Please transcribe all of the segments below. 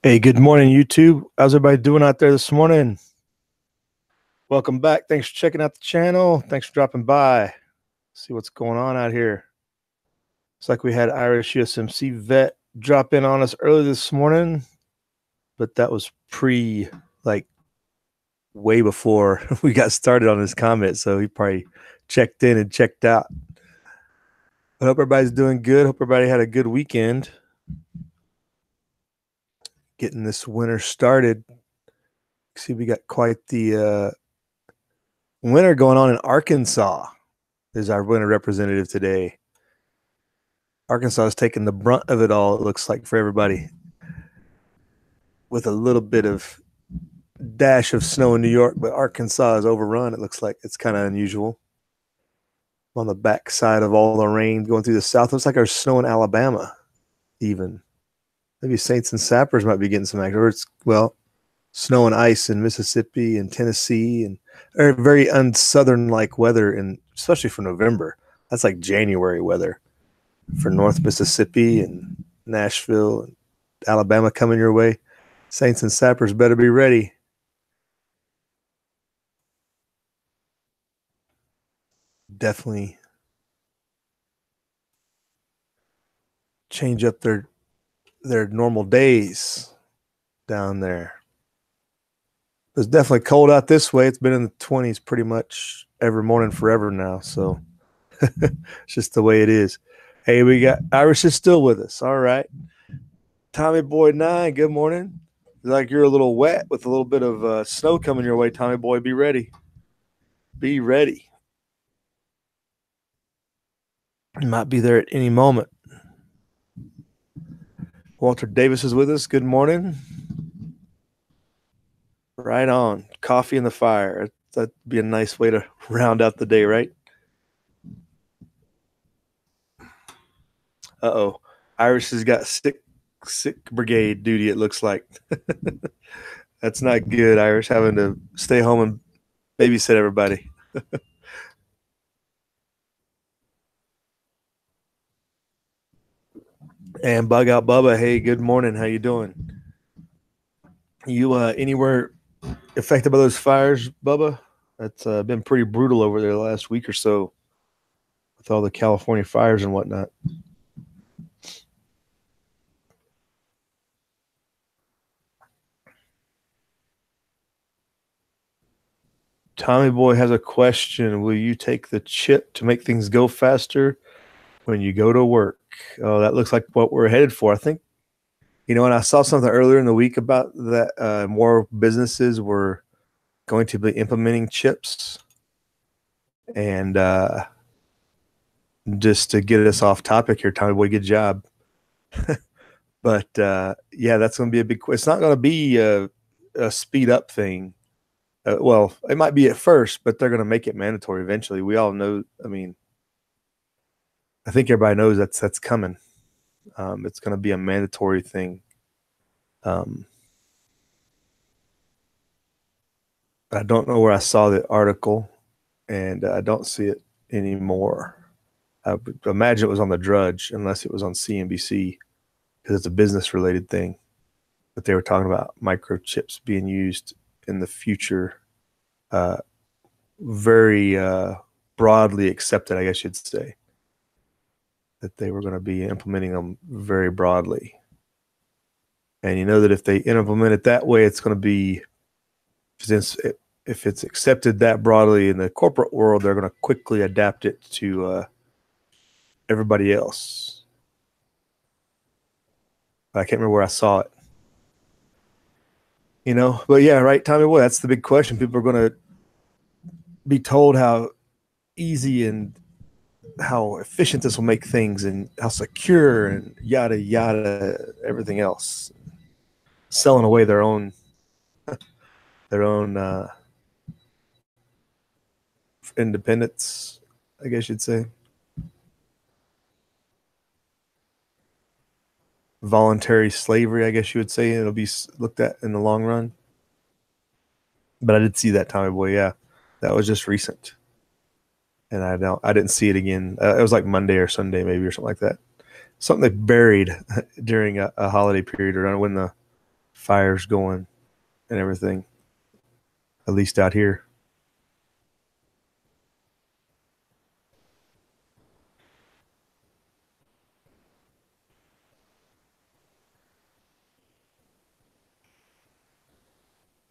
Hey, good morning, YouTube. How's everybody doing out there this morning? Welcome back. Thanks for checking out the channel. Thanks for dropping by. See what's going on out here. Looks like we had Irish USMC vet drop in on us early this morning, but that was like way before we got started on this comment. So he probably checked in and checked out. I hope everybody's doing good. Hope everybody had a good weekend. Getting this winter started. See, we got quite the winter going on in Arkansas. Is our winter representative today. Arkansas is taking the brunt of it all, it looks like, for everybody, with a little bit of dash of snow in New York, but Arkansas is overrun. It looks like it's kind of unusual. On the backside of all the rain going through the south, looks like there's snow in Alabama, even. Maybe Saints and Sappers might be getting some action. Or it's, well, snow and ice in Mississippi and Tennessee, and very unsouthern-like weather, and especially for November. That's like January weather for North Mississippi and Nashville and Alabama coming your way. Saints and Sappers better be ready. Definitely change up their normal days down there. It's definitely cold out this way. It's been in the 20s pretty much every morning forever now. So it's just the way it is. Hey, we got Irish is still with us. All right. Tommy Boy 9, good morning. Like you're a little wet with a little bit of snow coming your way, Tommy Boy. Be ready. Be ready. You might be there at any moment. Walter Davis is with us. Good morning. Right on. Coffee in the fire. That'd be a nice way to round out the day, right? Uh-oh. Irish has got sick brigade duty, it looks like. That's not good, Irish, having to stay home and babysit everybody. And Bug Out Bubba, hey, good morning. How you doing? You anywhere affected by those fires, Bubba? That's been pretty brutal over there the last week or so with all the California fires and whatnot. Tommy Boy has a question. Will you take the chip to make things go faster when you go to work? Oh, that looks like what we're headed for. I think, and I saw something earlier in the week about that more businesses were going to be implementing chips. And just to get us off topic here, Tommy Boy, good job. But yeah, that's going to be a big. It's not going to be a speed up thing. Well, it might be at first, but they're going to make it mandatory eventually. We all know. I mean, I think everybody knows that's coming. It's going to be a mandatory thing. I don't know where I saw the article, and I don't see it anymore. I would imagine it was on the Drudge, unless it was on CNBC, because it's a business-related thing. But they were talking about microchips being used in the future, very broadly accepted, I guess you'd say, that they were going to be implementing them very broadly. And you know that if they implement it that way, it's going to be, if it's accepted that broadly in the corporate world, they're going to quickly adapt it to everybody else. I can't remember where I saw it. But yeah, right, Tommy Boy, that's the big question. People are going to be told how easy and how efficient this will make things and how secure and yada yada, everything else. Selling away their own independence, I guess you'd say. Voluntary slavery, I guess you would say. It'll be looked at in the long run. But I did see that, Tommy Boy. Yeah, that was just recent, and I didn't see it again. It was like Monday or Sunday, maybe, or something like that. Something they buried during a holiday period, or when the fires going and everything, at least out here.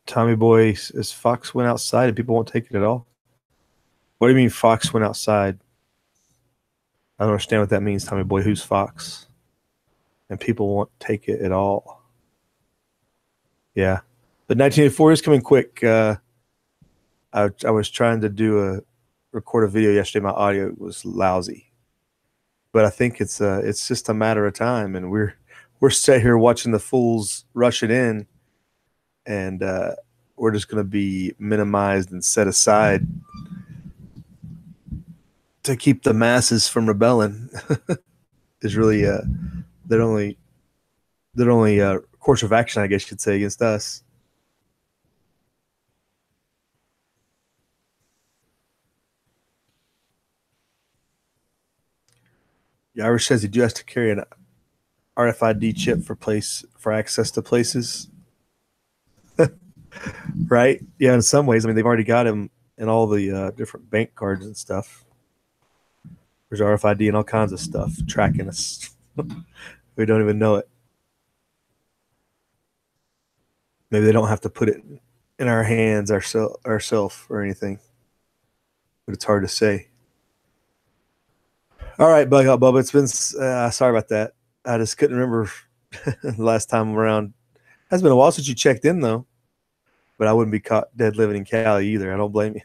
Tommy Boy says Fox went outside and people won't take it at all. What do you mean Fox went outside? I don't understand what that means, Tommy Boy. Who's Fox? And people won't take it at all. Yeah. But 1984 is coming quick. I was trying to record a video yesterday. My audio was lousy, but I think it's just a matter of time, and we're sitting here watching the fools rush it in, and we're just going to be minimized and set aside to keep the masses from rebelling. Is really their only course of action, I guess you'd say, against us. Yeah, Irish says you do have to carry an RFID chip for access to places, right? Yeah, in some ways, I mean they've already got him in all the different bank cards and stuff. There's RFID and all kinds of stuff tracking us. We don't even know it. Maybe they don't have to put it in our hands ourself or anything, but it's hard to say. All right, Bug Out Bubba. It's been sorry about that. I just couldn't remember the last time around. Has been a while since you checked in though, but I wouldn't be caught dead living in Cali either. I don't blame you.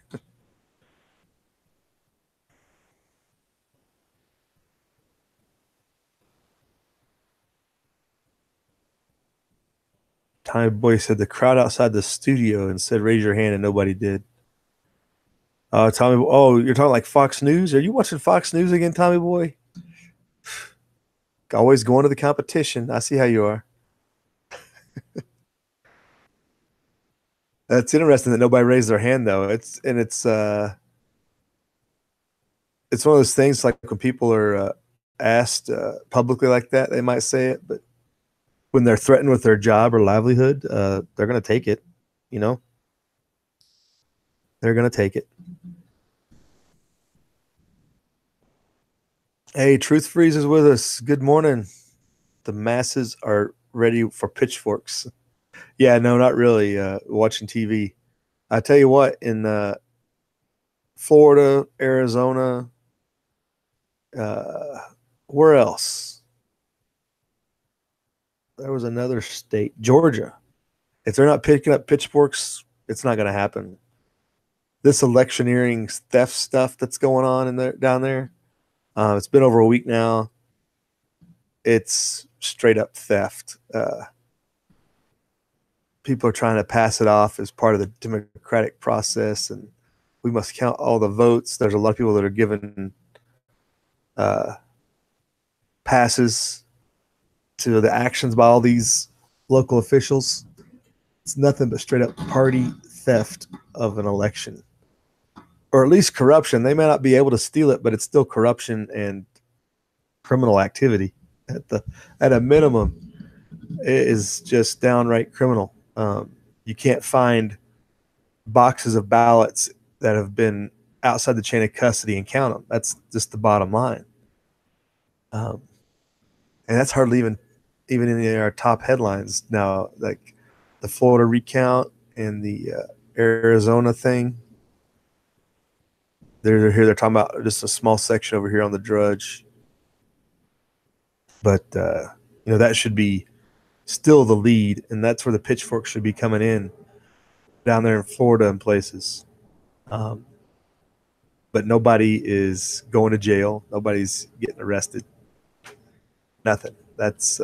Tommy Boy said the crowd outside the studio and said raise your hand and nobody did. Tommy, oh, you're talking like Fox News? Are you watching Fox News again, Tommy Boy? Always going to the competition. I see how you are. That's interesting that nobody raised their hand though. It's one of those things like when people are asked publicly like that, they might say it, but when they're threatened with their job or livelihood, they're going to take it. You know, they're going to take it. Hey, Truth Freeze is with us. Good morning. The masses are ready for pitchforks. Yeah, no, not really. Watching TV. I tell you what, in Florida, Arizona, uh, where else? There was another state, Georgia. If they're not picking up pitchforks, it's not going to happen. This electioneering theft stuff that's going on in there down there. It's been over a week now. It's straight up theft. People are trying to pass it off as part of the democratic process, and we must count all the votes. There's a lot of people that are given uh, passes to the actions by all these local officials. It's nothing but straight up party theft of an election, or at least corruption. They may not be able to steal it, but it's still corruption and criminal activity at a minimum. It is just downright criminal. You can't find boxes of ballots that have been outside the chain of custody and count them. That's just the bottom line. Um, and that's hardly even in our top headlines now, like the Florida recount and the Arizona thing. They're here. They're talking about just a small section over here on the Drudge, but that should be still the lead, and that's where the pitchfork should be coming in down there in Florida and places. Um, but nobody is going to jail. Nobody's getting arrested. Nothing. That's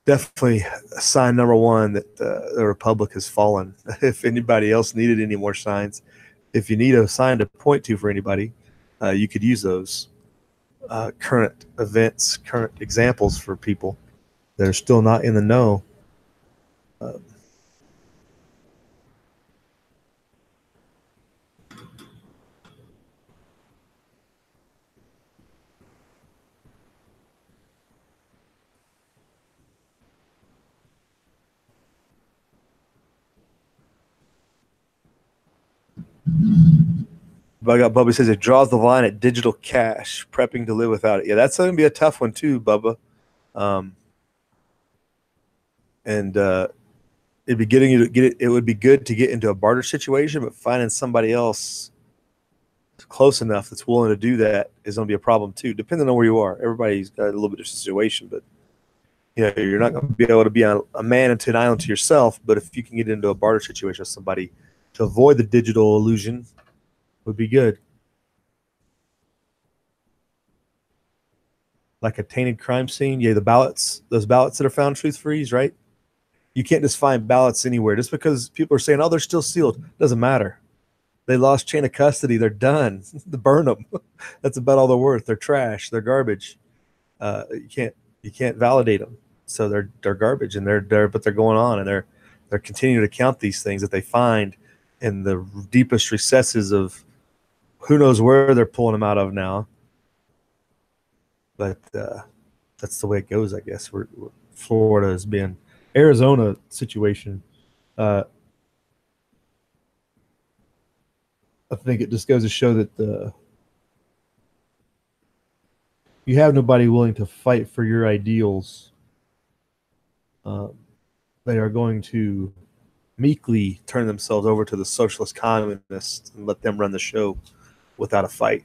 definitely sign number one that the republic has fallen. If anybody else needed any more signs, if you need a sign to point to for anybody, you could use those current events, current examples for people that are still not in the know. Uh, Bug Out Bubba says it draws the line at digital cash, prepping to live without it. Yeah, that's going to be a tough one too, Bubba. And it'd be getting you to get it. It would be good to get into a barter situation, but finding somebody else close enough that's willing to do that is going to be a problem too, depending on where you are. Everybody's got a little bit of situation, but you're not going to be able to be on a man into an island to yourself. But if you can get into a barter situation with somebody to avoid the digital illusion, would be good. Like a tainted crime scene. Yeah, the ballots, those ballots that are found truth freeze, right? You can't just find ballots anywhere. Just because people are saying, oh, they're still sealed, doesn't matter. They lost chain of custody. They're done. Burn them. That's about all they're worth. They're trash. They're garbage. You can't validate them. So they're garbage, and but they're going on, and they're continuing to count these things that they find in the deepest recesses of who knows where they're pulling them out of now. But that's the way it goes, I guess. Florida is being Arizona situation. I think it just goes to show that you have nobody willing to fight for your ideals. They are going to meekly turn themselves over to the socialist communists and let them run the show without a fight.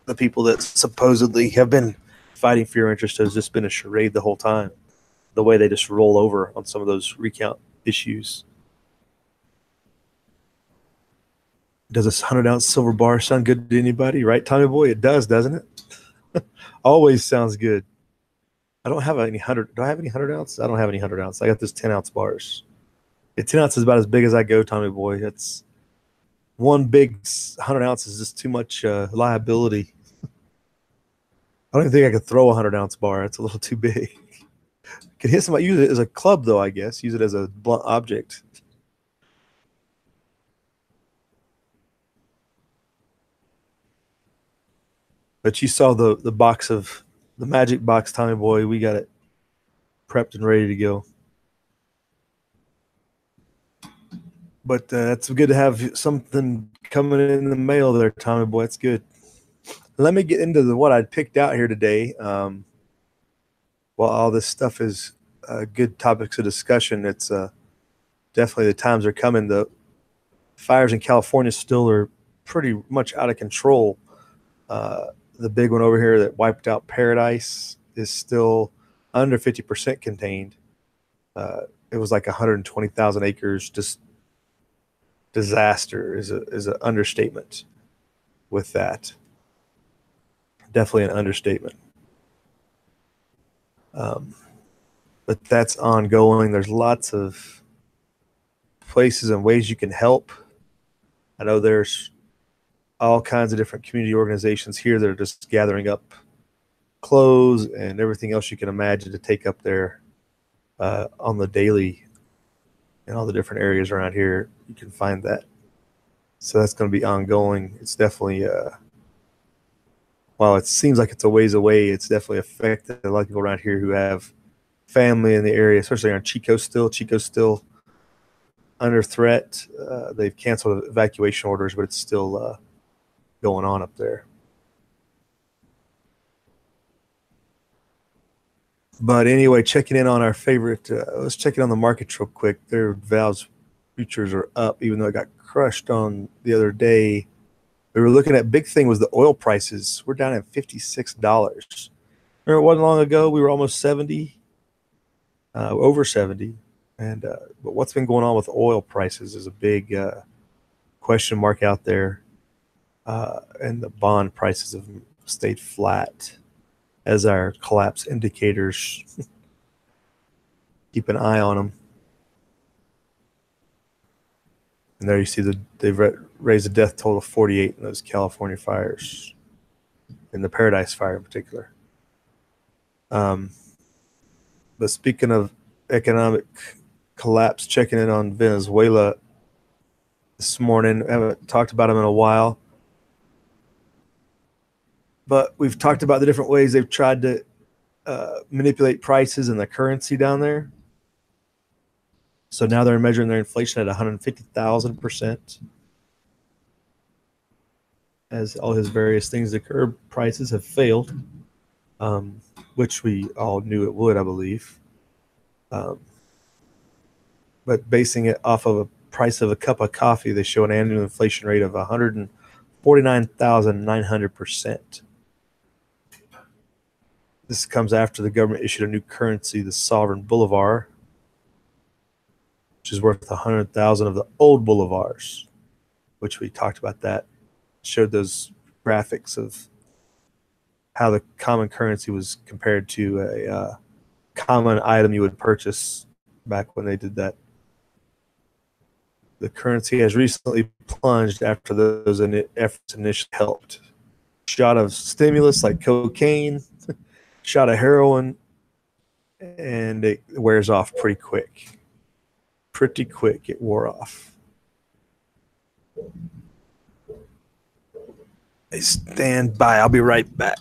The people that supposedly have been fighting for your interest has just been a charade the whole time. The way they just roll over on some of those recount issues. Does a 100-ounce silver bar sound good to anybody? Right, Tommy Boy? It does, doesn't it? Always sounds good. I don't have any 100. Do I have any 100-ounce? I don't have any 100-ounce. I got this 10-ounce bars. 10 ounces is about as big as I go, Tommy Boy. It's one big 100-ounce is just too much liability. I don't even think I could throw a 100-ounce bar. It's a little too big. Could hit somebody. Use it as a club, though. I guess use it as a blunt object. But you saw the box of the magic box, Tommy Boy. We got it prepped and ready to go. But it's good to have something coming in the mail there, Tommy Boy. It's good. Let me get into what I picked out here today. While all this stuff is good topics of discussion, it's definitely the times are coming. The fires in California still are pretty much out of control. The big one over here that wiped out Paradise is still under 50% contained. It was like 120,000 acres. Just disaster is an understatement with that. Definitely an understatement. But that's ongoing. There's lots of places and ways you can help. I know there's all kinds of different community organizations here that are just gathering up clothes and everything else you can imagine to take up there on the daily in all the different areas around here. You can find that. So that's going to be ongoing. It's definitely, while it seems like it's a ways away, it's definitely affected a lot of people around here who have family in the area, especially on Chico still. Chico's still under threat. They've canceled evacuation orders, but it's still going on up there. But anyway, checking in on our favorite, let's check in on the markets real quick. Their Val's futures are up, even though it got crushed on the other day. We were looking at big thing was the oil prices. We're down at $56. Remember, it wasn't long ago we were almost 70, over 70. And but what's been going on with oil prices is a big question mark out there. And the bond prices have stayed flat as our collapse indicators keep an eye on them. And there you see they've raised the death toll of 48 in those California fires, in the Paradise Fire in particular. But speaking of economic collapse, checking in on Venezuela this morning. I haven't talked about them in a while. But we've talked about the different ways they've tried to manipulate prices and the currency down there. So now they're measuring their inflation at 150,000%. as all his various things to curb prices have failed, which we all knew it would, I believe. But basing it off of a price of a cup of coffee, they show an annual inflation rate of 149,900%. This comes after the government issued a new currency, the sovereign bolivar, which is worth 100,000 of the old bolivars, which we talked about that. Showed those graphics of how the common currency was compared to a common item you would purchase back when they did that. The currency has recently plunged after those efforts initially helped. Shot of stimulus like cocaine, shot of heroin, and it wears off pretty quick. Pretty quick, it wore off. Hey, stand by. I'll be right back.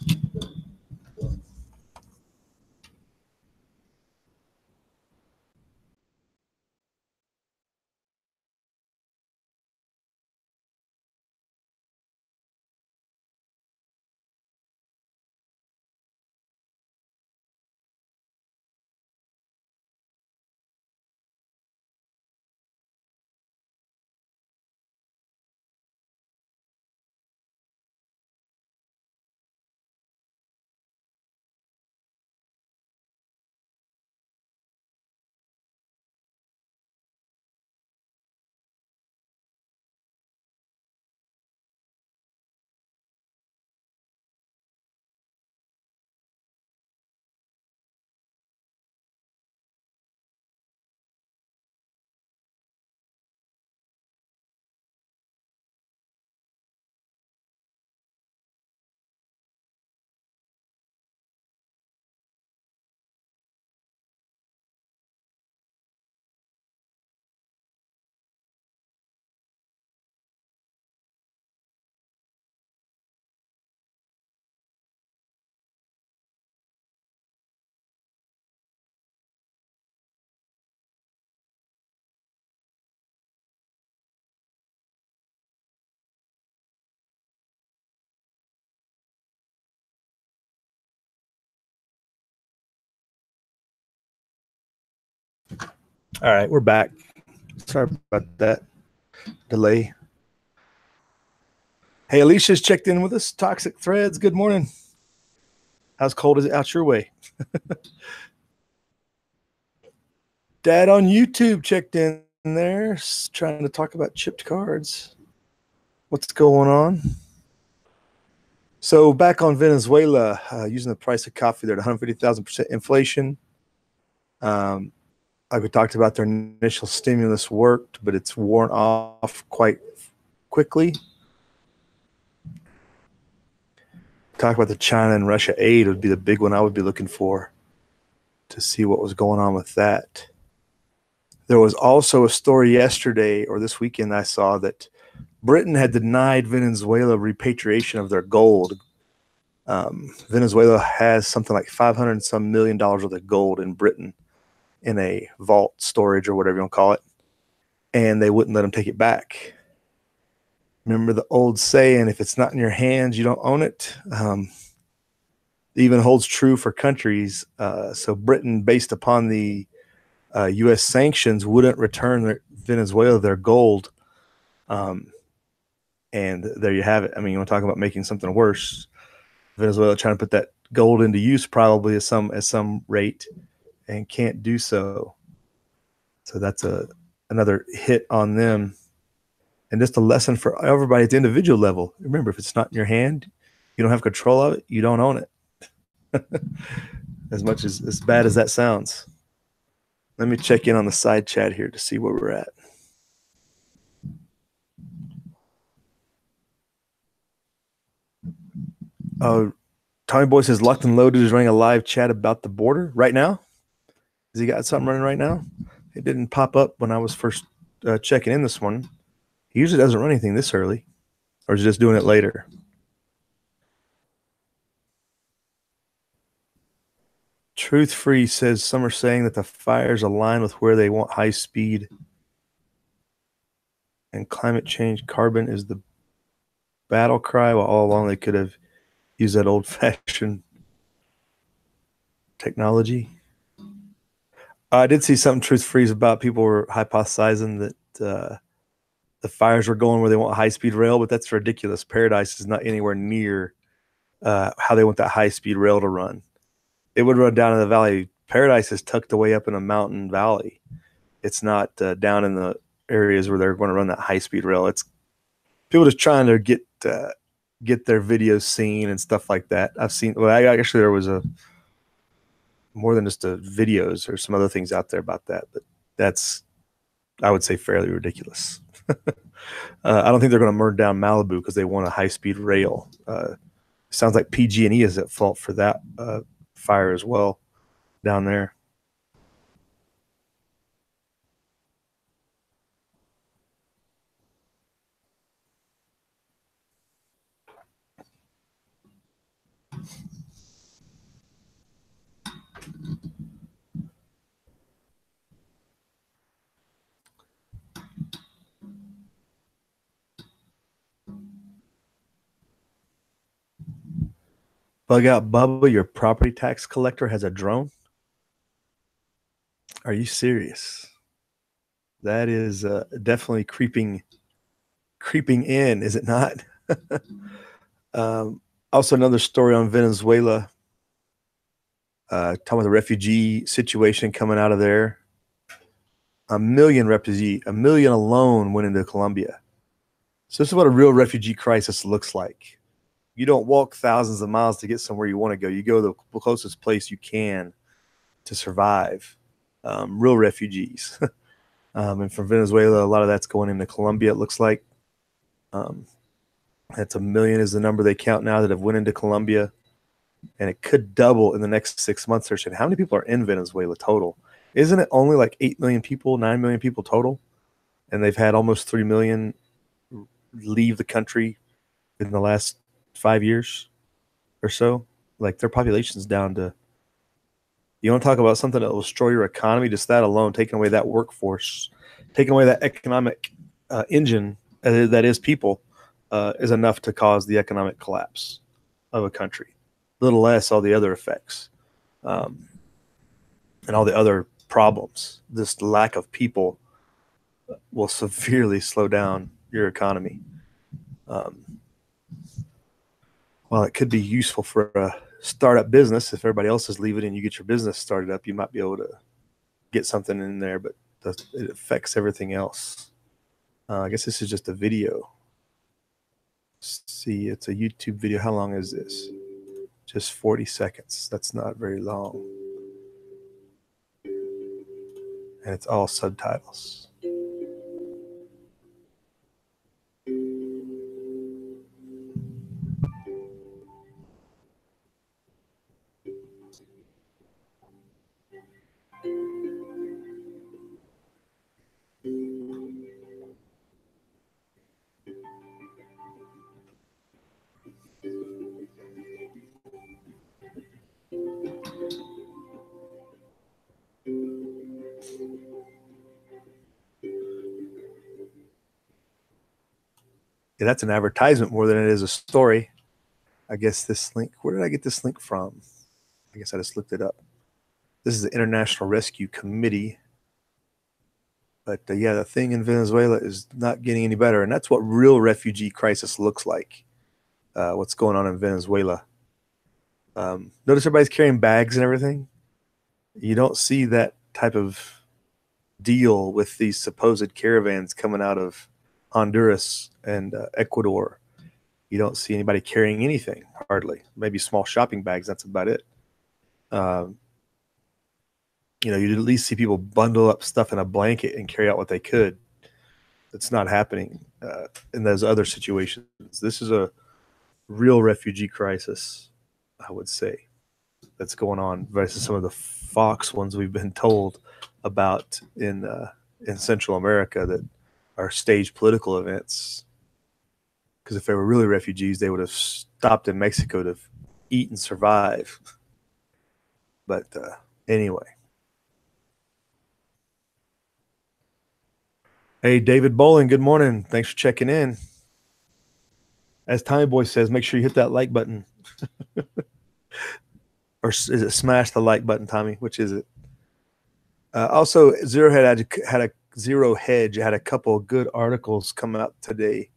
All right, we're back. Sorry about that delay. Hey, Alicia's checked in with us. Toxic Threads, good morning. How's cold is it out your way? Dad on YouTube checked in there, trying to talk about chipped cards. What's going on? So back on Venezuela, using the price of coffee there at 150,000% inflation. Like we talked about, their initial stimulus worked, but it's worn off quite quickly. Talk about the China and Russia aid would be the big one I would be looking for to see what was going on with that. There was also a story yesterday or this weekend I saw that Britain had denied Venezuela repatriation of their gold. Venezuela has something like $500 and some million worth of gold in Britain in a vault storage or whatever you want to call it, and they wouldn't let them take it back. Remember the old saying, if it's not in your hands, you don't own it? It even holds true for countries. So Britain, based upon the U.S. sanctions, wouldn't return Venezuela their gold. And there you have it. I mean, you want to talk about making something worse. Venezuela trying to put that gold into use probably at some rate and can't do so. So that's another hit on them. And just a lesson for everybody at the individual level. Remember, if it's not in your hand, you don't have control of it, you don't own it. as bad as that sounds. Let me check in on the side chat here to see where we're at. Tommy Boy says Locked and Loaded is running a live chat about the border right now. Has he got something running right now? It didn't pop up when I was first checking in this morning. He usually doesn't run anything this early, or is he just doing it later? Truth Free says some are saying that the fires align with where they want high speed and climate change. Carbon is the battle cry. Well, all along they could have used that old-fashioned technology. I did see something Truth Freeze about. People were hypothesizing that the fires were going where they want high-speed rail, but that's ridiculous. Paradise is not anywhere near how they want that high-speed rail to run. It would run down in the valley. Paradise is tucked away up in a mountain valley. It's not down in the areas where they're going to run that high-speed rail. It's people just trying to get their videos seen and stuff like that. I've seen. Well, actually there was a more than just videos or some other things out there about that, but that's, I would say, fairly ridiculous. I don't think they're going to burn down Malibu because they want a high-speed rail. Sounds like PG&E is at fault for that fire as well down there. Bug out Bubba, your property tax collector has a drone? Are you serious? That is definitely creeping in, is it not? Also, another story on Venezuela. Talking about the refugee situation coming out of there. A million alone went into Colombia. So this is what a real refugee crisis looks like. You don't walk thousands of miles to get somewhere you want to go. You go to the closest place you can to survive. Real refugees. And from Venezuela, a lot of that's going into Colombia, it looks like. That's 1 million is the number they count now that have went into Colombia. And it could double in the next 6 months or so. How many people are in Venezuela total? Isn't it only like 8 million people, 9 million people total? And they've had almost 3 million leave the country in the last 5 years or so. Like their population's down to, you want to talk about something that will destroy your economy? Just that alone, taking away that workforce, taking away that economic engine that is people, is enough to cause the economic collapse of a country. Little less all the other effects, and all the other problems. This lack of people will severely slow down your economy. While it could be useful for a startup business, if everybody else is leaving and you get your business started up, you might be able to get something in there, but it affects everything else. I guess this is just a video. See, it's a YouTube video. How long is this? Just 40 seconds. That's not very long. And it's all subtitles. Yeah, that's an advertisement more than it is a story. I guess this link, where did I get this link from? I guess I just looked it up. This is the International Rescue Committee. But yeah, the thing in Venezuela is not getting any better. And that's what real refugee crisis looks like. What's going on in Venezuela. Notice everybody's carrying bags and everything. You don't see that type of deal with these supposed caravans coming out of Honduras and Ecuador. You don't see anybody carrying anything, hardly. Maybe small shopping bags. That's about it. You'd at least see people bundle up stuff in a blanket and carry out what they could. It's not happening in those other situations. This is a real refugee crisis, I would say, that's going on versus some of the Fox ones we've been told about in Central America that are staged political events. Because if they were really refugees, they would have stopped in Mexico to eat and survive. But anyway. Hey, David Bowling, good morning. Thanks for checking in. As Tommy Boy says, make sure you hit that like button. Or is it smash the like button, Tommy? Which is it? Also, Zero Hedge had a couple of good articles come out today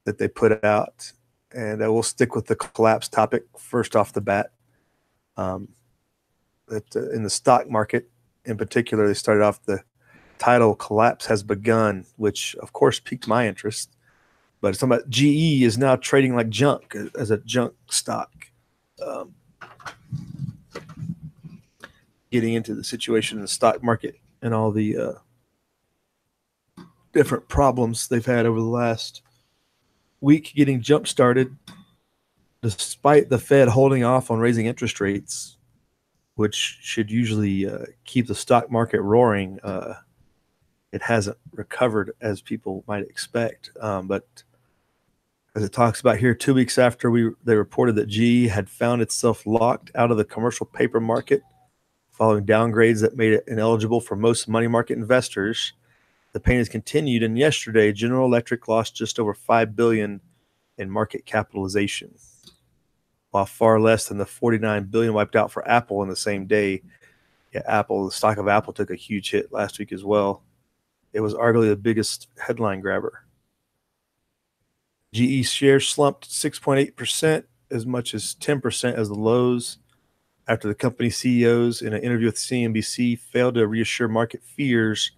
that they put out, and we'll stick with the collapse topic first off the bat. That in the stock market, in particular, they started off the title "Collapse Has Begun," which of course piqued my interest. But it's talking about GE is now trading like junk as a junk stock. Um, Getting into the situation in the stock market and all the different problems they've had over the last week getting jump started, despite the Fed holding off on raising interest rates, which should usually keep the stock market roaring. It hasn't recovered as people might expect. But as it talks about here, 2 weeks after they reported that GE had found itself locked out of the commercial paper market following downgrades that made it ineligible for most money market investors, the pain has continued, and yesterday General Electric lost just over $5 billion in market capitalization, while far less than the $49 billion wiped out for Apple in the same day. Yeah, the stock of Apple took a huge hit last week as well. It was arguably the biggest headline grabber. GE shares slumped 6.8%, as much as 10% as the lows, after the company CEOs in an interview with CNBC failed to reassure market fears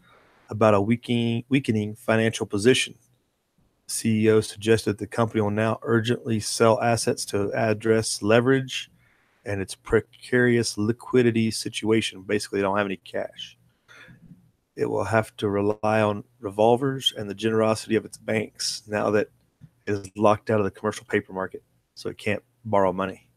about a weakening financial position. The CEO suggested the company will now urgently sell assets to address leverage and its precarious liquidity situation. Basically, they don't have any cash. It will have to rely on revolvers and the generosity of its banks now that it is locked out of the commercial paper market, so it can't borrow money.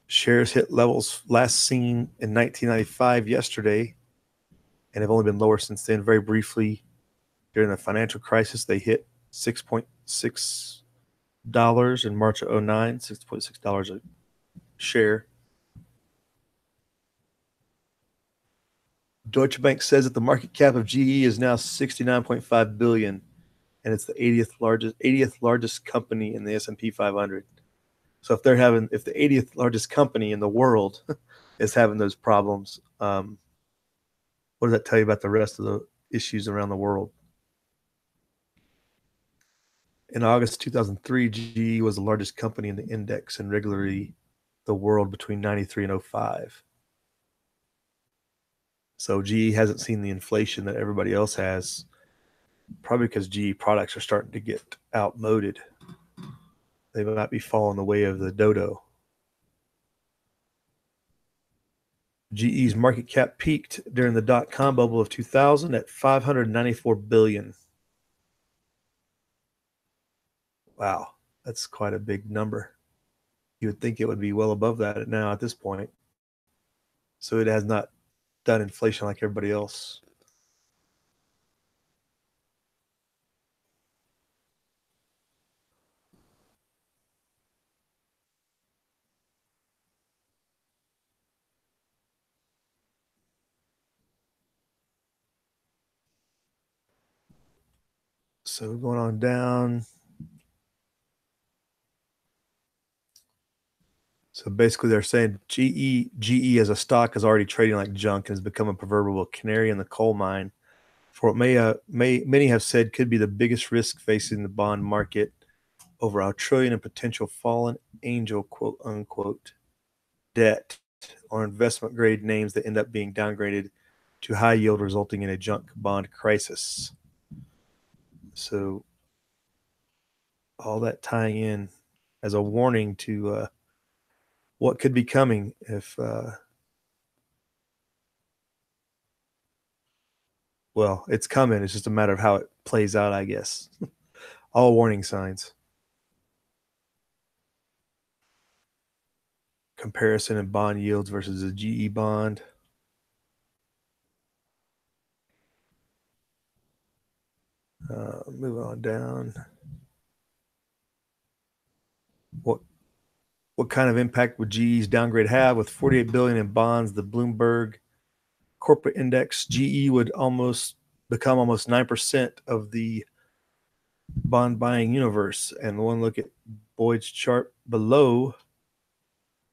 Shares hit levels last seen in 1995 yesterday and have only been lower since then. Very briefly, during the financial crisis, they hit $6.6 in March of 2009, $6.6 a share. Deutsche Bank says that the market cap of GE is now $69.5 billion, and it's the 80th largest company in the S&P 500. So if the 80th largest company in the world is having those problems, what does that tell you about the rest of the issues around the world? In August 2003, GE was the largest company in the index and regularly the world between 93 and 05. So GE hasn't seen the inflation that everybody else has, probably because GE products are starting to get outmoded. They might be falling the way of the dodo. GE's market cap peaked during the dot-com bubble of 2000 at $594 billion. Wow, that's quite a big number. You would think it would be well above that now at this point. So it has not done inflation like everybody else. So going on down. So basically they're saying GE as a stock is already trading like junk and has become a proverbial canary in the coal mine for what many have said could be the biggest risk facing the bond market, over $1 trillion in potential fallen angel, quote unquote, debt or investment grade names that end up being downgraded to high yield, resulting in a junk bond crisis. So all that tying in as a warning to what could be coming if well, it's coming. It's just a matter of how it plays out, I guess. All warning signs. Comparison in bond yields versus a GE bond. Move on down. What kind of impact would GE's downgrade have? With $48 billion in bonds, the Bloomberg corporate index, GE would become almost 9% of the bond buying universe. And one look at Boyd's chart below,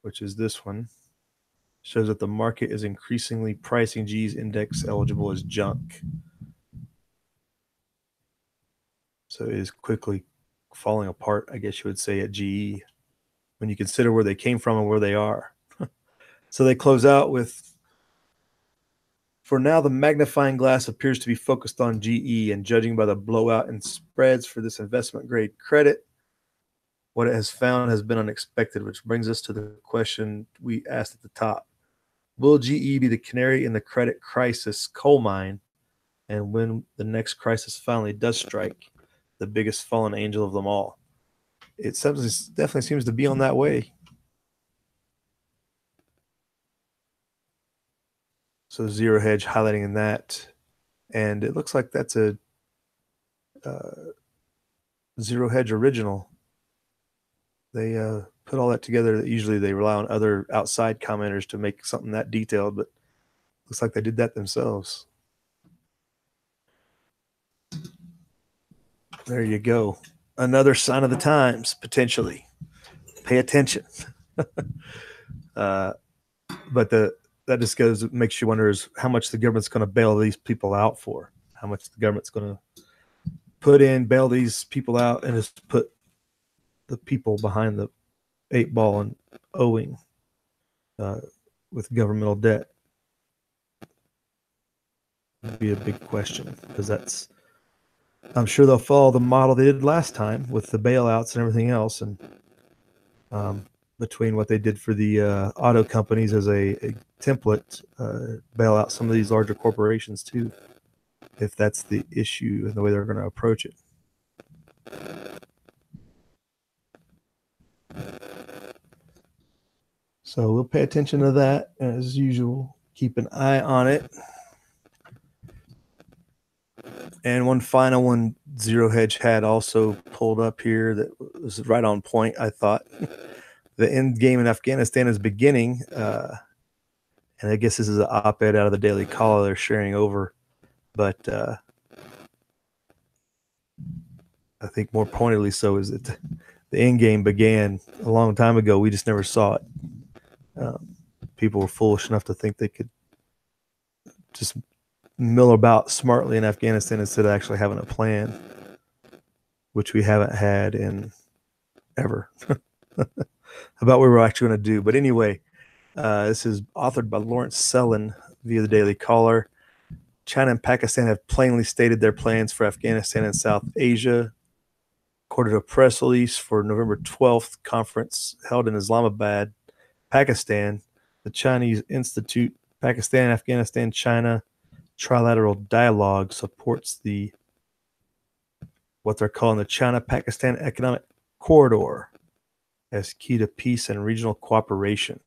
which is this one, shows that the market is increasingly pricing GE's index eligible as junk. So it is quickly falling apart, I guess you would say, at GE when you consider where they came from and where they are. So they close out with, for now, the magnifying glass appears to be focused on GE, and judging by the blowout in spreads for this investment grade credit, what it has found has been unexpected, which brings us to the question we asked at the top. Will GE be the canary in the credit crisis coal mine? And when the next crisis finally does strike, the biggest fallen angel of them all? It definitely seems to be on that way. So zero hedge highlighting in that. And it looks like that's a zero hedge original. They put all that together. Usually they rely on other outside commenters to make something that detailed, but looks like they did that themselves. There you go. Another sign of the times, potentially. Pay attention. But that just makes you wonder is how much the government's going to bail these people out for. How much the government's going to bail these people out, and just put the people behind the 8 ball and owing with governmental debt. Would be a big question, because I'm sure they'll follow the model they did last time with the bailouts and everything else, and between what they did for the auto companies as a template, bail out some of these larger corporations too, if that's the issue and the way they're going to approach it. So we'll pay attention to that as usual. Keep an eye on it. And one final one, Zero Hedge had also pulled up here that was right on point, I thought. The end game in Afghanistan is beginning. And I guess this is an op-ed out of the Daily Caller they're sharing over. But I think more pointedly so is that the end game began a long time ago. We just never saw it. People were foolish enough to think they could just mill about smartly in Afghanistan instead of actually having a plan, which we haven't had in ever, about what we're actually going to do. But anyway, this is authored by Lawrence Sellin via the Daily Caller. China and Pakistan have plainly stated their plans for Afghanistan and South Asia. According to a press release for November 12th conference held in Islamabad, Pakistan, the Chinese Institute, Pakistan, Afghanistan, China Trilateral Dialogue supports what they're calling the China-Pakistan Economic Corridor as key to peace and regional cooperation.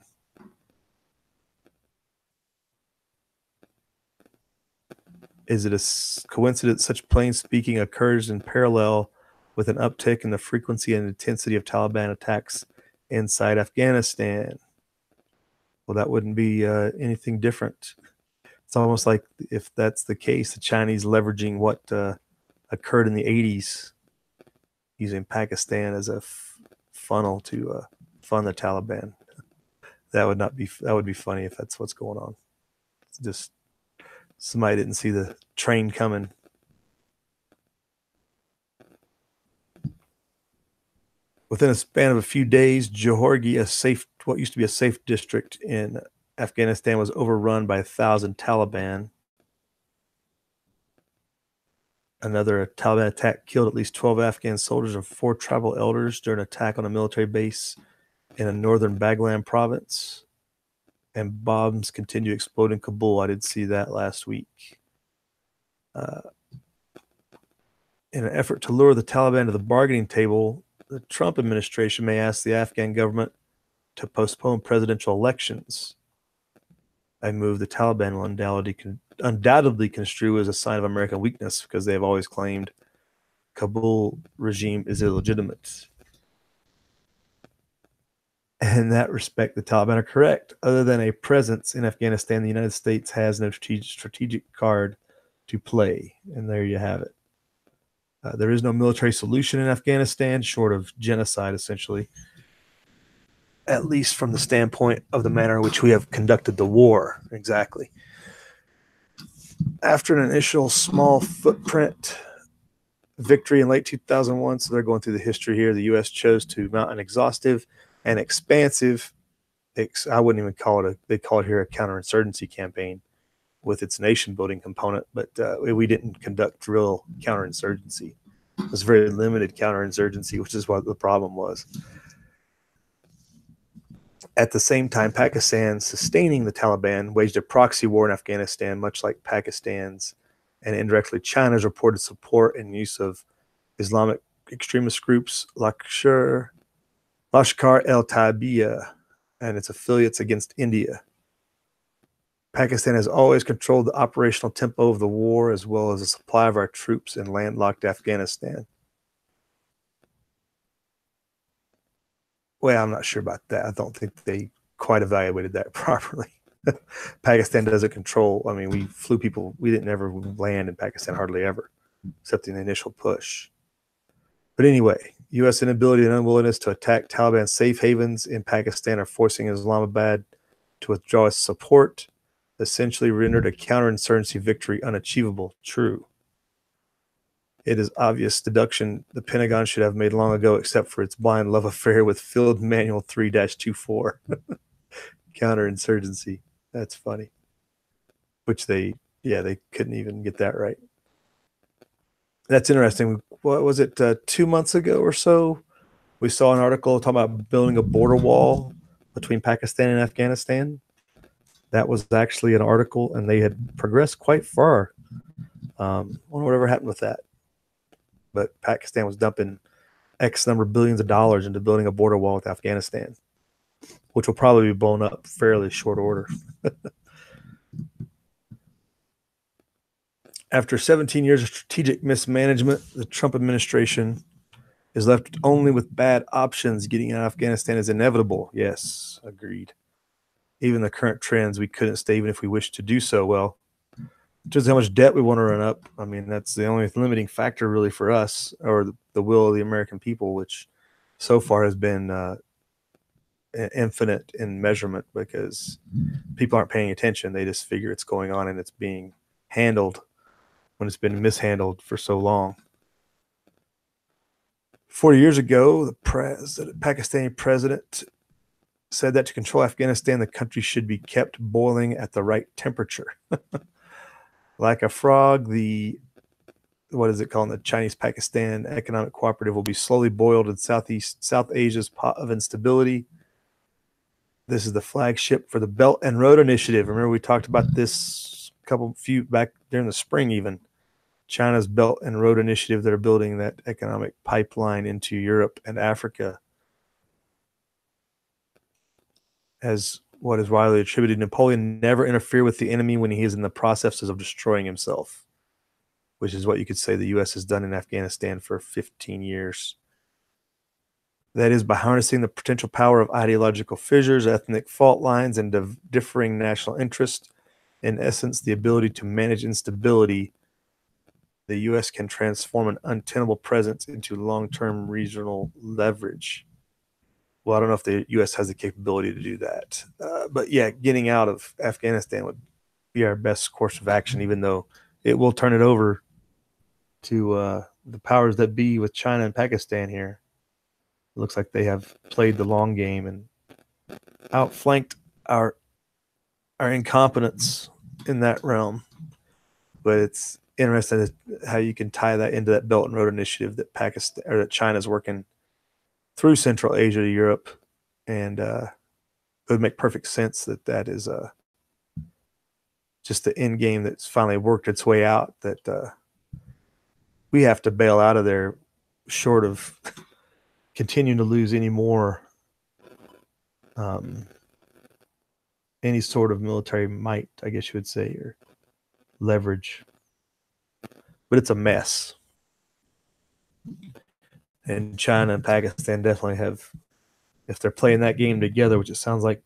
Is it a coincidence such plain speaking occurs in parallel with an uptick in the frequency and intensity of Taliban attacks inside Afghanistan? Well, that wouldn't be anything different. It's almost like, if that's the case, the Chinese leveraging what occurred in the 80s, using Pakistan as a funnel to fund the Taliban. That would be funny if that's what's going on. It's just somebody didn't see the train coming. Within a span of a few days, Johorgi, what used to be a safe district in Afghanistan, was overrun by 1,000 Taliban. Another Taliban attack killed at least 12 Afghan soldiers and 4 tribal elders during an attack on a military base in a northern Baghlan province. And bombs continue to explode in Kabul. I did see that last week. In an effort to lure the Taliban to the bargaining table, the Trump administration may ask the Afghan government to postpone presidential elections, a move the Taliban will undoubtedly construe as a sign of American weakness, because they have always claimed Kabul regime is illegitimate. In that respect, the Taliban are correct. Other than a presence in Afghanistan, the United States has no strategic card to play. And there you have it. There is no military solution in Afghanistan, short of genocide, essentially, at least from the standpoint of the manner in which we have conducted the war. Exactly. After an initial small footprint victory in late 2001, so they're going through the history here, the U.S. chose to mount an exhaustive and expansive, I wouldn't even call it they call it here a counterinsurgency campaign with its nation building component, but we didn't conduct real counterinsurgency. It was very limited counterinsurgency, which is what the problem was. At the same time, Pakistan, sustaining the Taliban, waged a proxy war in Afghanistan, much like Pakistan's and indirectly China's reported support and use of Islamic extremist groups Lashkar el-Taiba and its affiliates against India. Pakistan has always controlled the operational tempo of the war as well as the supply of our troops in landlocked Afghanistan. Well, I'm not sure about that. I don't think they quite evaluated that properly. Pakistan doesn't control. I mean, we flew people. We didn't ever land in Pakistan, hardly ever, except in the initial push. But anyway, U.S. inability and unwillingness to attack Taliban safe havens in Pakistan are forcing Islamabad to withdraw its support, essentially rendered a counterinsurgency victory unachievable. True. It is obvious deduction the Pentagon should have made long ago, except for its blind love affair with Field Manual 3-24. Counterinsurgency. That's funny. Which they couldn't even get that right. That's interesting. What was it, 2 months ago or so? We saw an article talking about building a border wall between Pakistan and Afghanistan. That was actually an article, and they had progressed quite far. I wonder whatever happened with that. But Pakistan was dumping X number of billions of dollars into building a border wall with Afghanistan, which will probably be blown up fairly short order. After 17 years of strategic mismanagement, the Trump administration is left only with bad options. Getting out of Afghanistan is inevitable. Yes, agreed. Even the current trends, we couldn't stay even if we wished to do so. Well, just how much debt we want to run up. I mean, that's the only limiting factor really for us, or the will of the American people, which so far has been infinite in measurement because people aren't paying attention. They just figure it's going on and it's being handled when it's been mishandled for so long. 40 years ago, the Pakistani president said that to control Afghanistan, the country should be kept boiling at the right temperature. Like a frog, what is it called? The Chinese-Pakistan Economic Cooperative will be slowly boiled in South Asia's pot of instability. This is the flagship for the Belt and Road Initiative. Remember, we talked about this few back during the spring even. China's Belt and Road Initiative that are building that economic pipeline into Europe and Africa. As what is widely attributed, Napoleon never interfered with the enemy when he is in the processes of destroying himself, which is what you could say the U.S. has done in Afghanistan for 15 years. That is, by harnessing the potential power of ideological fissures, ethnic fault lines, and differing national interests, in essence, the ability to manage instability, the U.S. can transform an untenable presence into long-term regional leverage. Well, I don't know if the U.S. has the capability to do that. But yeah, getting out of Afghanistan would be our best course of action, even though it will turn it over to the powers that be with China and Pakistan here. It looks like they have played the long game and outflanked our incompetence in that realm. But it's interesting how you can tie that into that Belt and Road Initiative that that China's working through Central Asia to Europe, and it would make perfect sense that is just the end game that's finally worked its way out. That we have to bail out of there, short of continuing to lose any more any sort of military might, I guess you would say, or leverage. But it's a mess. And China and Pakistan definitely have if they're playing that game together, which it sounds like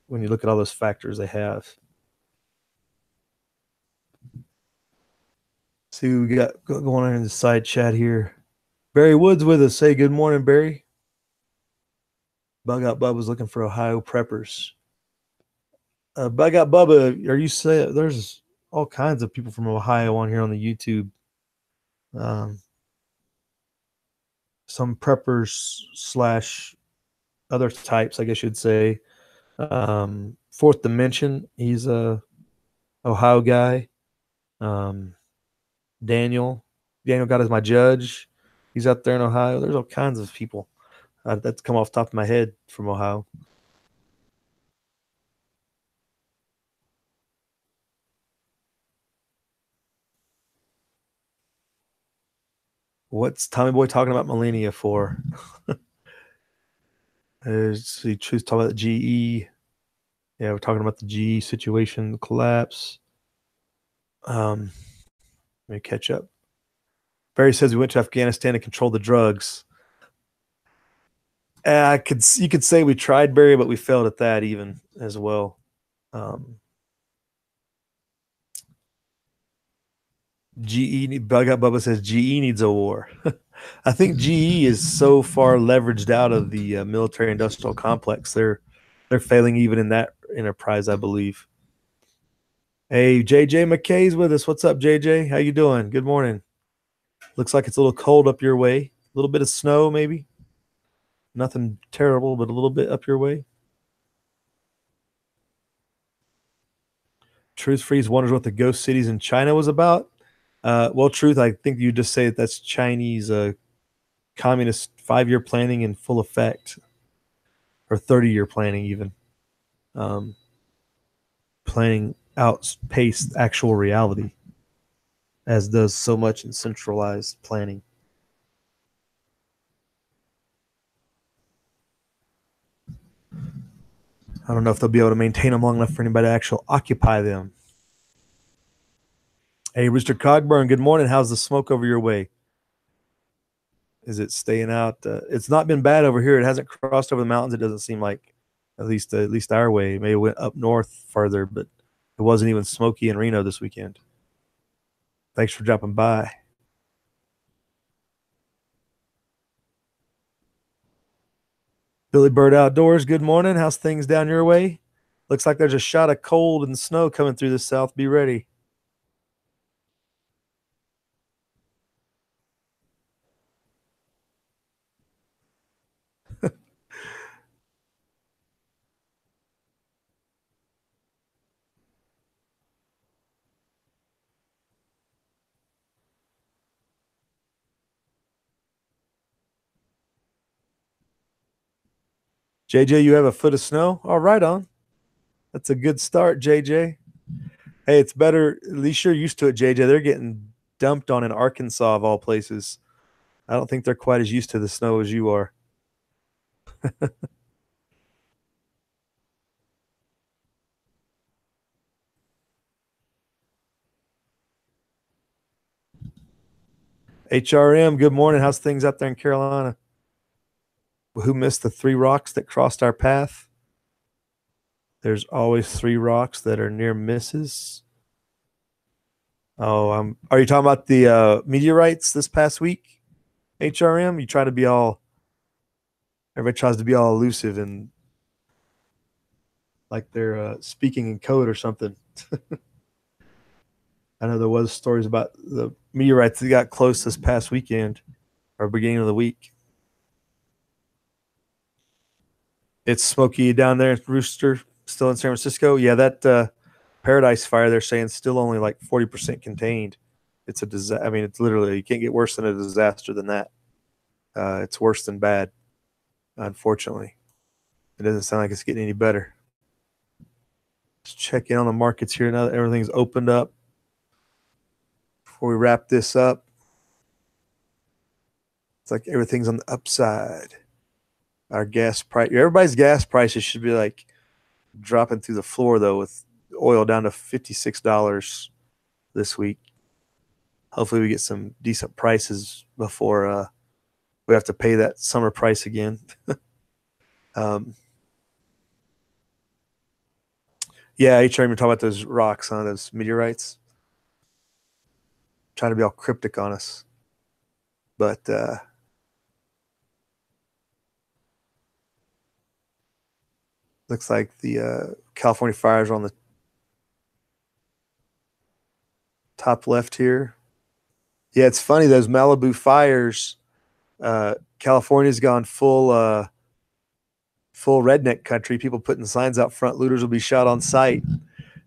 when you look at all those factors they have. See what we got going on in the side chat here. Barry Woods with us. Hey, good morning, Barry. Bug Out Bub was looking for Ohio preppers. Bug Out Bubba, are you saying there's all kinds of people from Ohio on here on the YouTube? Some preppers slash other types, I guess you'd say. Fourth Dimension, he's a Ohio guy. Daniel got as my judge. He's out there in Ohio. There's all kinds of people that's come off the top of my head from Ohio. What's Tommy Boy talking about Millennia for? He choose talking about the GE. Yeah, we're talking about the GE situation, the collapse. Let me catch up. Barry says we went to Afghanistan to control the drugs. You could say we tried, Barry, but we failed at that even as well. GE Bug Out Bubba says GE needs a war. I think GE is so far leveraged out of the military industrial complex. They're failing even in that enterprise, I believe. Hey, JJ McKay's with us. What's up, JJ? How you doing? Good morning. Looks like it's a little cold up your way. A little bit of snow, maybe. Nothing terrible, but a little bit up your way. Truth Freeze wonders what the ghost cities in China was about. Well, Truth, I think you just say that's Chinese communist 5-year planning in full effect, or 30-year planning even. Planning outpaced actual reality, as does so much in centralized planning. I don't know if they'll be able to maintain them long enough for anybody to actually occupy them. Hey, Rooster Cogburn, good morning. How's the smoke over your way? Is it staying out? It's not been bad over here. It hasn't crossed over the mountains. It doesn't seem like, at least our way. It may have went up north farther, but it wasn't even smoky in Reno this weekend. Thanks for dropping by. Billy Bird Outdoors, good morning. How's things down your way? Looks like there's a shot of cold and snow coming through the south. Be ready. JJ, you have a foot of snow? All right, on. That's a good start, JJ. Hey, it's better. At least you're used to it, JJ. They're getting dumped on in Arkansas, of all places. I don't think they're quite as used to the snow as you are. HRM, good morning. How's things up there in Carolina? Who missed the 3 rocks that crossed our path? There's always 3 rocks that are near misses. Oh, are you talking about the meteorites this past week? HRM, you try to be all. Everybody tries to be all elusive and like they're speaking in code or something. I know there was stories about the meteorites that got close this past weekend or beginning of the week. It's smoky down there, Rooster, still in San Francisco. Yeah, that Paradise Fire, they're saying still only like 40% contained. It's a disaster. I mean, it's literally, you can't get worse than a disaster than that. It's worse than bad, unfortunately. It doesn't sound like it's getting any better. Let's check in on the markets here now that everything's opened up. Before we wrap this up, it's like everything's on the upside. Our gas price, everybody's gas prices should be like dropping through the floor, though, with oil down to $56 this week. Hopefully we get some decent prices before we have to pay that summer price again. Um, yeah, each time you're talking about those rocks, huh? Those meteorites, trying to be all cryptic on us. But looks like the California fires are on the top left here. Yeah, it's funny those Malibu fires. California's gone full redneck country. People putting signs out front. Looters will be shot on sight.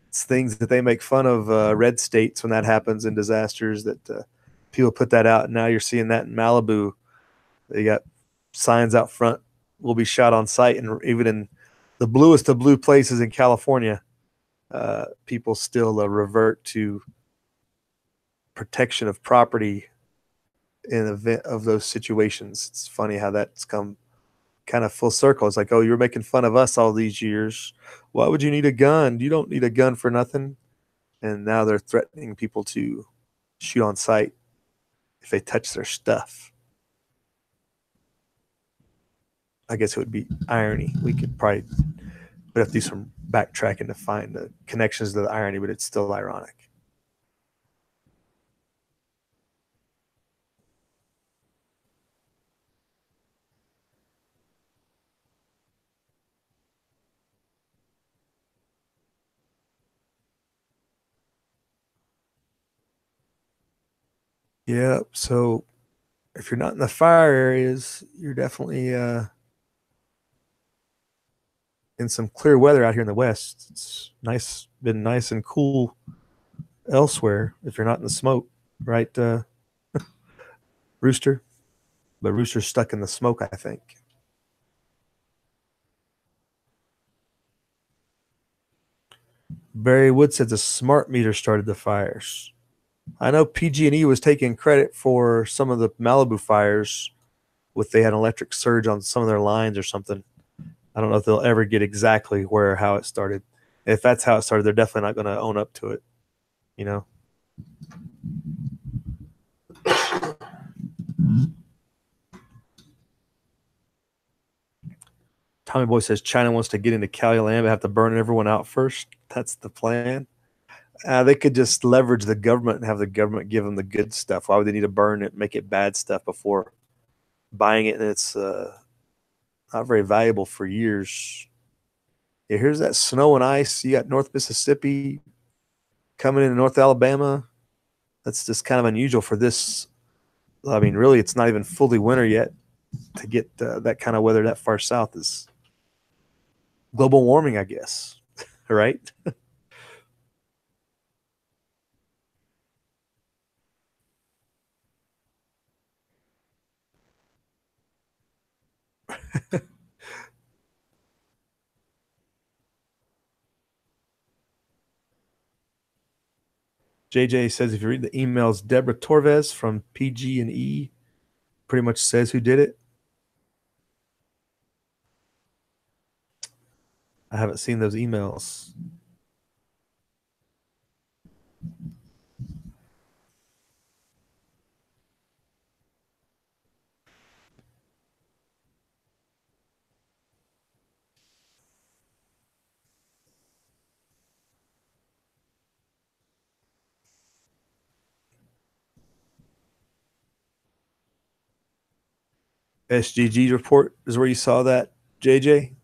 It's things that they make fun of red states when that happens in disasters. That people put that out, and now you're seeing that in Malibu. They got signs out front. Will be shot on sight, and even in the bluest of blue places in California, people still revert to protection of property in event of those situations. It's funny how that's come kind of full circle. It's like, oh, you're making fun of us all these years. Why would you need a gun? You don't need a gun for nothing. And now they're threatening people to shoot on sight if they touch their stuff. I guess it would be irony. We could probably would have to do some backtracking to find the connections to the irony, but it's still ironic. Yeah. So if you're not in the fire areas, you're definitely in some clear weather out here in the West. It's nice, been nice and cool elsewhere if you're not in the smoke, right, Rooster? But Rooster's stuck in the smoke, I think. Barry Wood says a smart meter started the fires. I know PG&E was taking credit for some of the Malibu fires with they had an electric surge on some of their lines or something. I don't know if they'll ever get exactly where or how it started. If that's how it started, they're definitely not going to own up to it. You know, Tommy Boy says China wants to get into Cali land, but have to burn everyone out first. That's the plan. They could just leverage the government and have the government give them the good stuff. Why would they need to burn it, make it bad stuff before buying it? And it's not very valuable for years. Yeah, here's that snow and ice. You got North Mississippi coming into North Alabama. That's just kind of unusual for this. I mean, really, it's not even fully winter yet. To get that kind of weather that far south is global warming, I guess. Right? JJ says if you read the emails, Deborah Torres from PG&E pretty much says who did it. I haven't seen those emails. SGG report is where you saw that, JJ.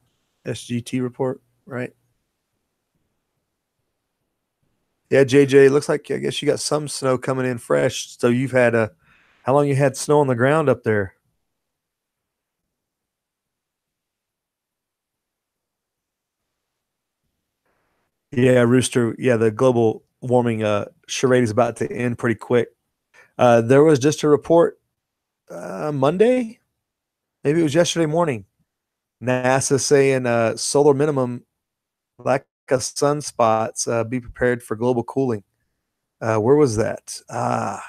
SGT report, right? Yeah, JJ. Looks like I guess you got some snow coming in fresh. So you've had a how long you had snow on the ground up there? Yeah, Rooster. Yeah, the global warming charade is about to end pretty quick. There was just a report Monday, maybe it was yesterday morning. NASA saying solar minimum, lack of sunspots, be prepared for global cooling. Where was that? I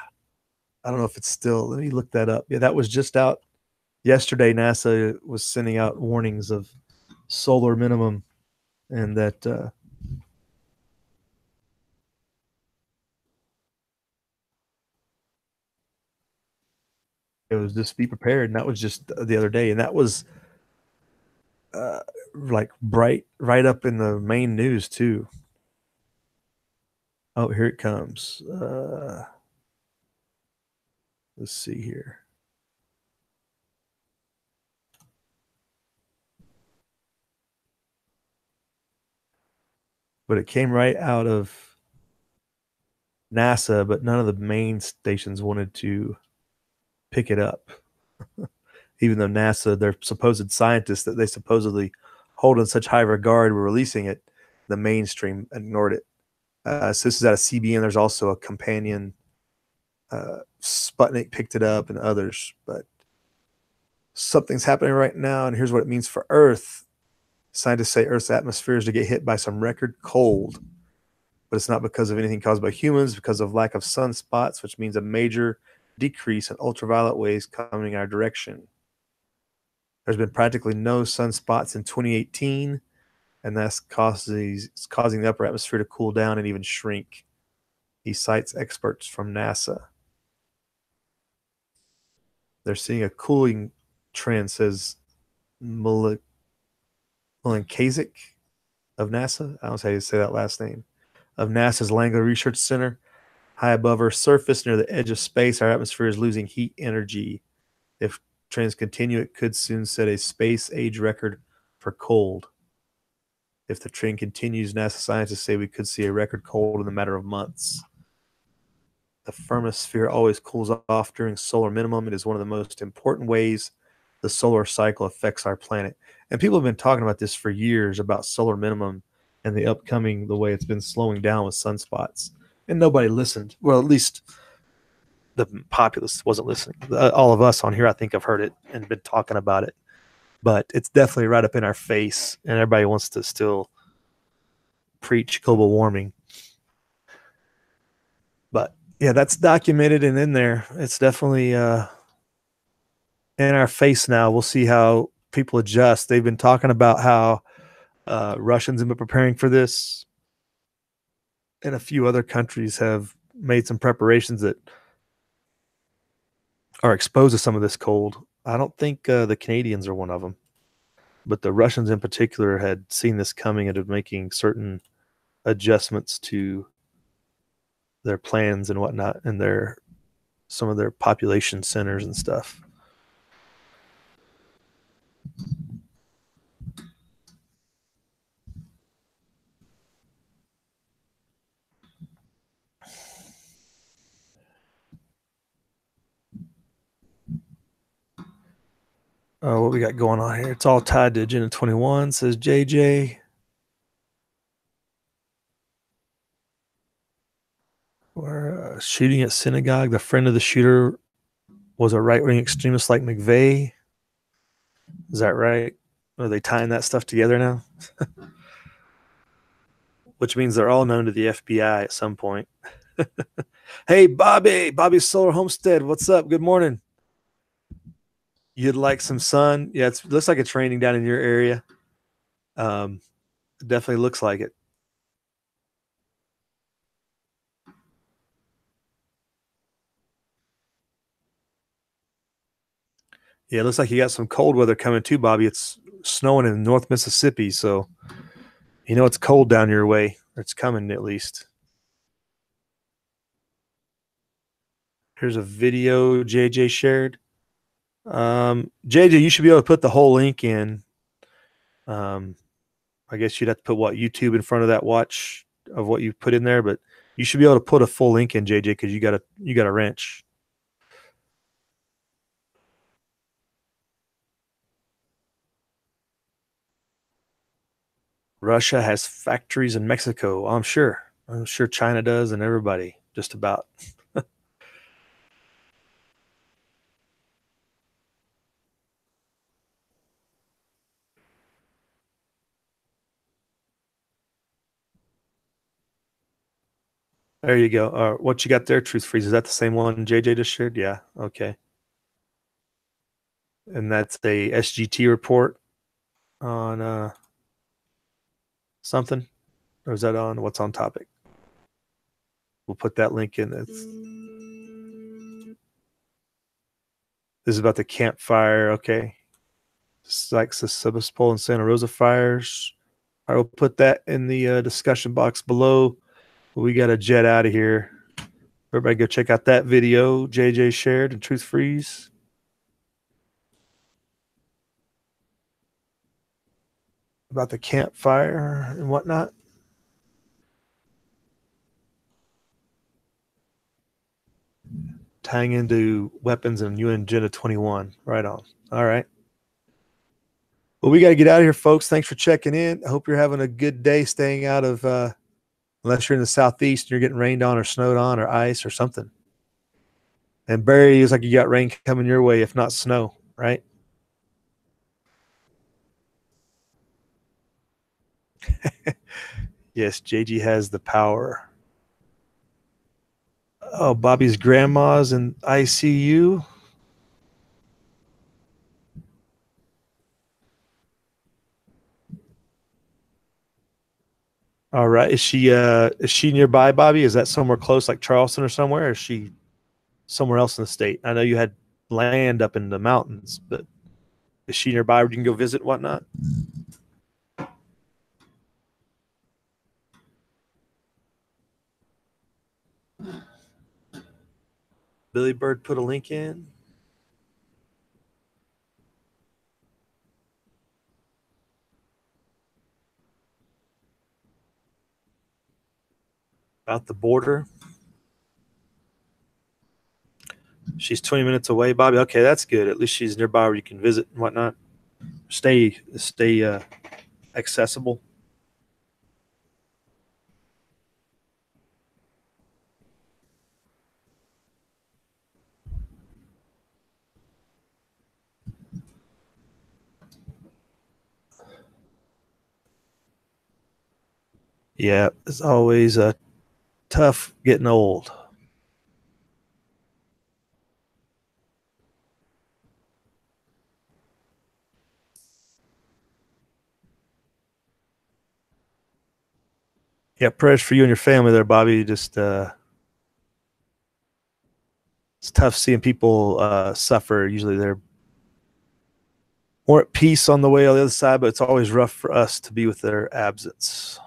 don't know if it's still. Let me look that up. Yeah, that was just out yesterday. NASA was sending out warnings of solar minimum, and that it was just be prepared. And that was just the other day, and that was like right up in the main news too. Oh, here it comes. Let's see here. But it came right out of NASA, but none of the main stations wanted to pick it up. Even though NASA, their supposed scientists that they supposedly hold in such high regard, were releasing it, the mainstream ignored it. So this is out of CBN. There's also a companion. Sputnik picked it up and others, but something's happening right now, and here's what it means for Earth. Scientists say Earth's atmosphere is to get hit by some record cold, but it's not because of anything caused by humans, because of lack of sunspots, which means a major decrease in ultraviolet waves coming our direction. There's been practically no sunspots in 2018, and that's causing the upper atmosphere to cool down and even shrink. He cites experts from NASA. They're seeing a cooling trend, says Milinkovic of NASA. I don't know how you say that last name. Of NASA's Langley Research Center. High above Earth's surface, near the edge of space, our atmosphere is losing heat energy. If trends continue, it could soon set a space age record for cold. If the trend continues, NASA scientists say we could see a record cold in a matter of months. The thermosphere always cools off during solar minimum. It is one of the most important ways the solar cycle affects our planet. And people have been talking about this for years, about solar minimum and the way it's been slowing down with sunspots. And nobody listened. Well, at least the populace wasn't listening. All of us on here, I think, have heard it and been talking about it. But it's definitely right up in our face, and everybody wants to still preach global warming. But yeah, that's documented and in there. It's definitely in our face now. We'll see how people adjust. They've been talking about how Russians have been preparing for this, and a few other countries have made some preparations that are exposed to some of this cold. I don't think the Canadians are one of them, but the Russians in particular had seen this coming and are making certain adjustments to their plans and whatnot, and some of their population centers and stuff. What we got going on here? It's all tied to Agenda 21, says JJ. We're shooting at synagogue. The friend of the shooter was a right-wing extremist like McVeigh. Is that right? Are they tying that stuff together now? Which means they're all known to the FBI at some point. Hey, Bobby Solar Homestead. What's up? Good morning. You'd like some sun? Yeah, it looks like it's raining down in your area. It definitely looks like it. Yeah, it looks like you got some cold weather coming too, Bobby. It's snowing in North Mississippi, so you know it's cold down your way. Or it's coming at least. Here's a video JJ shared. JJ, you should be able to put the whole link in. I guess you'd have to put YouTube in front of that watch of what you put in there, but you should be able to put a full link in, JJ, because you got a wrench. Russia has factories in Mexico. I'm sure. I'm sure China does, and everybody, just about. There you go. What you got there, Truth Freeze? Is that the same one JJ just shared? Yeah. Okay. And that's a SGT report on something, or is that on what's on topic? We'll put that link in. This is about the campfire. Okay. like the Sebastopol and Santa Rosa fires. I will put that in the discussion box below. We got to jet out of here. Everybody go check out that video JJ shared and Truth Freeze. About the campfire and whatnot. Tying into weapons and UN Agenda 21. Right on. All right. Well, we got to get out of here, folks. Thanks for checking in. I hope you're having a good day staying out of, unless you're in the southeast and you're getting rained on or snowed on or ice or something. And Barry, is like you got rain coming your way, if not snow, right? Yes, JG has the power. Oh, Bobby's grandma's in ICU. All right. Is she nearby, Bobby? Is that somewhere close, like Charleston or somewhere? Or is she somewhere else in the state? I know you had land up in the mountains, but is she nearby where you can go visit and whatnot? Billy Bird put a link in. About the border. She's 20 minutes away, Bobby. Okay, that's good. At least she's nearby where you can visit and whatnot. Stay accessible. Yeah, it's always tough getting old. Yeah, prayers for you and your family there, Bobby. Just it's tough seeing people suffer. Usually they're more at peace on the way on the other side, but it's always rough for us to be with their absence.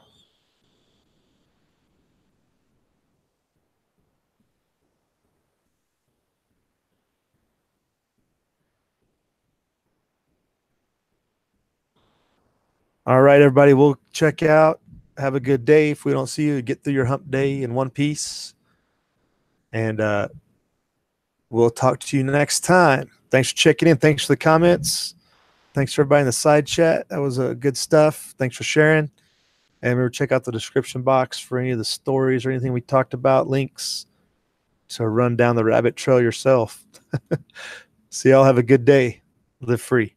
All right, everybody, we'll check out. Have a good day. If we don't see you, get through your hump day in one piece. And we'll talk to you next time. Thanks for checking in. Thanks for the comments. Thanks for everybody in the side chat. That was good stuff. Thanks for sharing. And remember, check out the description box for any of the stories or anything we talked about, links to run down the rabbit trail yourself. See y'all. Have a good day. Live free.